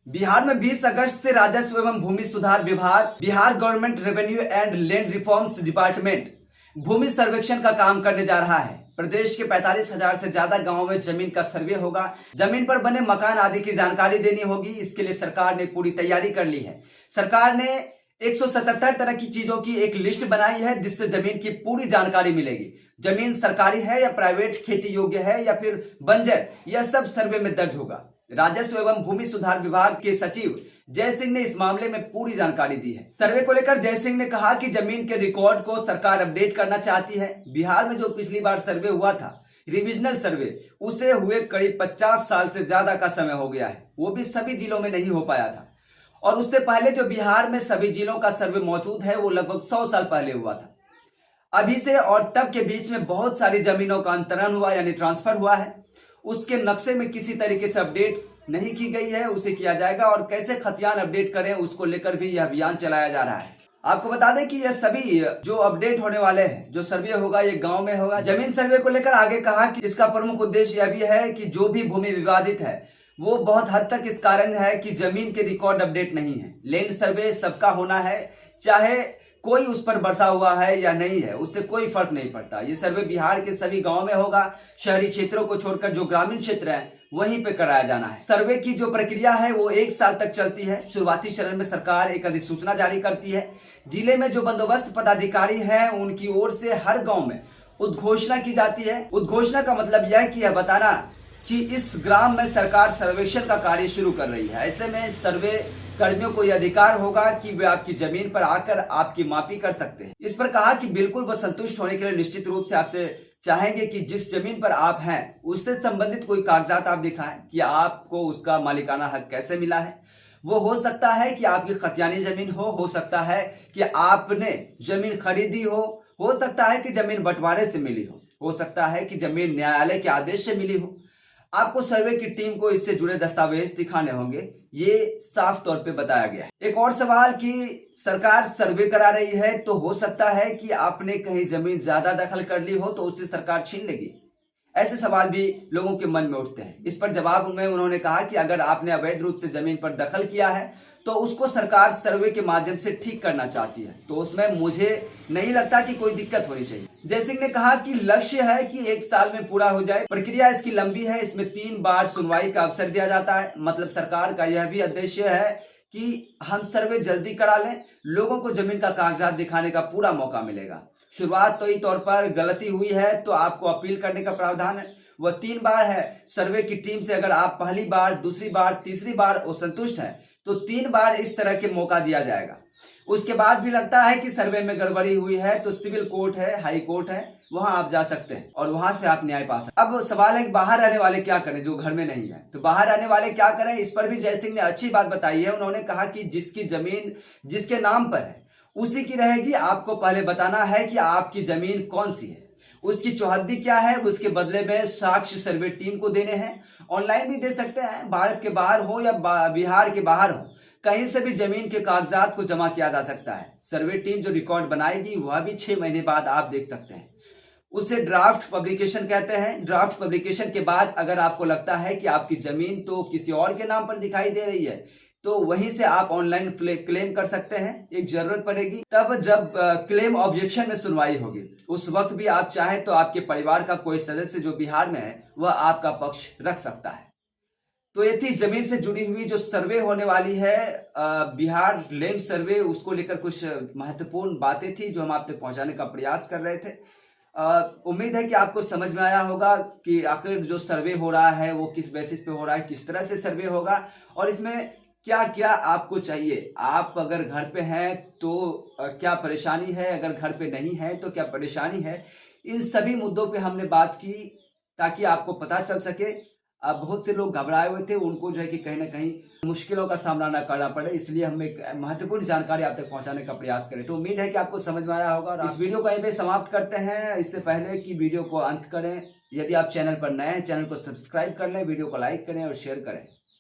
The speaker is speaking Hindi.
बिहार में 20 अगस्त से राजस्व एवं भूमि सुधार विभाग, Bihar government revenue and land reforms department भूमि सर्वेक्षण का काम करने जा रहा है। प्रदेश के 45,000 से ज्यादा गांवों में जमीन का सर्वे होगा। जमीन पर बने मकान आदि की जानकारी देनी होगी। इसके लिए सरकार ने पूरी तैयारी कर ली है। सरकार ने 177 तरह की चीजों की एक लिस्ट बनाई है, जिससे जमीन की पूरी जानकारी मिलेगी। जमीन सरकारी है या प्राइवेट, खेती योग्य है या फिर बंजर, यह सब सर्वे में दर्ज होगा। राजस्व एवं भूमि सुधार विभाग के सचिव जय सिंह ने इस मामले में पूरी जानकारी दी है। सर्वे को लेकर जय सिंह ने कहा कि जमीन के रिकॉर्ड को सरकार अपडेट करना चाहती है। बिहार में जो पिछली बार सर्वे हुआ था, रिविजनल सर्वे, उसे हुए करीब 50 साल से ज्यादा का समय हो गया है। वो भी सभी जिलों में नहीं हो पाया था। और उससे पहले जो बिहार में सभी जिलों का सर्वे मौजूद है, वो लगभग 100 साल पहले हुआ था। अभी से और तब के बीच में बहुत सारी जमीनों का अंतरण हुआ, यानी ट्रांसफर हुआ है। उसके नक्शे में किसी तरीके से अपडेट नहीं की गई है, उसे किया जाएगा। और कैसे खतियान अपडेट करें, उसको लेकर भी यह अभियान चलाया जा रहा है। आपको बता दें कि यह सभी जो अपडेट होने वाले हैं, जो सर्वे होगा, ये गांव में होगा। जमीन सर्वे को लेकर आगे कहा कि इसका प्रमुख उद्देश्य यह भी है कि जो भी भूमि विवादित है, वो बहुत हद तक इस कारण है कि जमीन के रिकॉर्ड अपडेट नहीं है। लैंड सर्वे सबका होना है, चाहे कोई उस पर बसा हुआ है या नहीं है, उससे कोई फर्क नहीं पड़ता। ये सर्वे बिहार के सभी गांव में होगा। शहरी क्षेत्रों को छोड़कर जो ग्रामीण क्षेत्र है, वहीं पे कराया जाना है। सर्वे की जो प्रक्रिया है, वो 1 साल तक चलती है। शुरुआती चरण में सरकार एक अधिसूचना जारी करती है। जिले में जो बंदोबस्त पदाधिकारी है, उनकी ओर से हर गाँव में उद्घोषणा की जाती है। उद्घोषणा का मतलब यह कि यह बताना कि इस ग्राम में सरकार सर्वेक्षण का कार्य शुरू कर रही है। ऐसे में सर्वे कर्मियों को यह अधिकार होगा कि वे आपकी जमीन पर आकर आपकी मापी कर सकते हैं। इस पर कहा कि बिल्कुल वो संतुष्ट होने के लिए निश्चित रूप से आपसे चाहेंगे कि जिस जमीन पर आप हैं, उससे संबंधित कोई कागजात आप दिखाएं कि आपको उसका मालिकाना हक कैसे मिला है। वो हो सकता है कि आपकी खतियानी जमीन हो सकता है कि आपने जमीन खरीदी हो सकता है कि जमीन बंटवारे से मिली हो सकता है कि जमीन न्यायालय के आदेश से मिली हो। आपको सर्वे की टीम को इससे जुड़े दस्तावेज दिखाने होंगे, ये साफ तौर पे बताया गया है। एक और सवाल कि सरकार सर्वे करा रही है, तो हो सकता है कि आपने कहीं जमीन ज्यादा दखल कर ली हो तो उससे सरकार छीन लेगी। ऐसे सवाल भी लोगों के मन में उठते हैं। इस पर जवाब में उन्होंने कहा कि अगर आपने अवैध रूप से जमीन पर दखल किया है, तो उसको सरकार सर्वे के माध्यम से ठीक करना चाहती है। तो उसमें मुझे नहीं लगता कि कोई दिक्कत होनी चाहिए। जय सिंह ने कहा कि लक्ष्य है कि 1 साल में पूरा हो जाए। प्रक्रिया इसकी लंबी है, इसमें 3 बार सुनवाई का अवसर दिया जाता है। मतलब सरकार का यह भी उद्देश्य है कि हम सर्वे जल्दी करा लें, लोगों को जमीन का कागजात दिखाने का पूरा मौका मिलेगा। शुरुआत तो ही तौर पर गलती हुई है तो आपको अपील करने का प्रावधान है। वह 3 बार है। सर्वे की टीम से अगर आप पहली बार, दूसरी बार, तीसरी बार असंतुष्ट हैं, तो 3 बार इस तरह के मौका दिया जाएगा। उसके बाद भी लगता है कि सर्वे में गड़बड़ी हुई है, तो सिविल कोर्ट है, हाई कोर्ट है, वहां आप जा सकते हैं और वहां से आप न्याय पा सकते हैं। अब सवाल है कि बाहर रहने वाले क्या करें, जो घर में नहीं है। तो बाहर रहने वाले क्या करें, इस पर भी जय सिंह ने अच्छी बात बताई है। उन्होंने कहा कि जिसकी जमीन जिसके नाम पर है, उसी की रहेगी। आपको पहले बताना है कि आपकी जमीन कौन सी है, उसकी चौहद्दी क्या है, उसके बदले में साक्ष्य सर्वे टीम को देने हैं। ऑनलाइन भी दे सकते हैं, भारत के बाहर हो या बिहार के बाहर हो, कहीं से भी जमीन के कागजात को जमा किया जा सकता है। सर्वे टीम जो रिकॉर्ड बनाएगी, वह भी 6 महीने बाद आप देख सकते हैं। उसे ड्राफ्ट पब्लिकेशन कहते हैं। ड्राफ्ट पब्लिकेशन के बाद अगर आपको लगता है कि आपकी जमीन तो किसी और के नाम पर दिखाई दे रही है, तो वहीं से आप ऑनलाइन क्लेम कर सकते हैं। एक जरूरत पड़ेगी तब जब क्लेम ऑब्जेक्शन में सुनवाई होगी, उस वक्त भी आप चाहें तो आपके परिवार का कोई सदस्य जो बिहार में है, वह आपका पक्ष रख सकता है। तो ये थी जमीन से जुड़ी हुई जो सर्वे होने वाली है, बिहार लैंड सर्वे, उसको लेकर कुछ महत्वपूर्ण बातें थी जो हम आप तक पहुंचाने का प्रयास कर रहे थे। उम्मीद है कि आपको समझ में आया होगा कि आखिर जो सर्वे हो रहा है वो किस बेसिस पे हो रहा है, किस तरह से सर्वे होगा और इसमें क्या क्या आपको चाहिए। आप अगर घर पे हैं तो क्या परेशानी है, अगर घर पे नहीं है तो क्या परेशानी है। इन सभी मुद्दों पे हमने बात की ताकि आपको पता चल सके। अब बहुत से लोग घबराए हुए थे, उनको जो है कि कहीं ना कहीं मुश्किलों का सामना ना करना पड़े, इसलिए हम एक महत्वपूर्ण जानकारी आप तक पहुंचाने का प्रयास करें। तो उम्मीद है कि आपको समझ में आया होगा। और इस वीडियो को यहीं पे समाप्त करते हैं। इससे पहले कि वीडियो को अंत करें, यदि आप चैनल पर नए हैं, चैनल को सब्सक्राइब कर लें, वीडियो को लाइक करें और शेयर करें।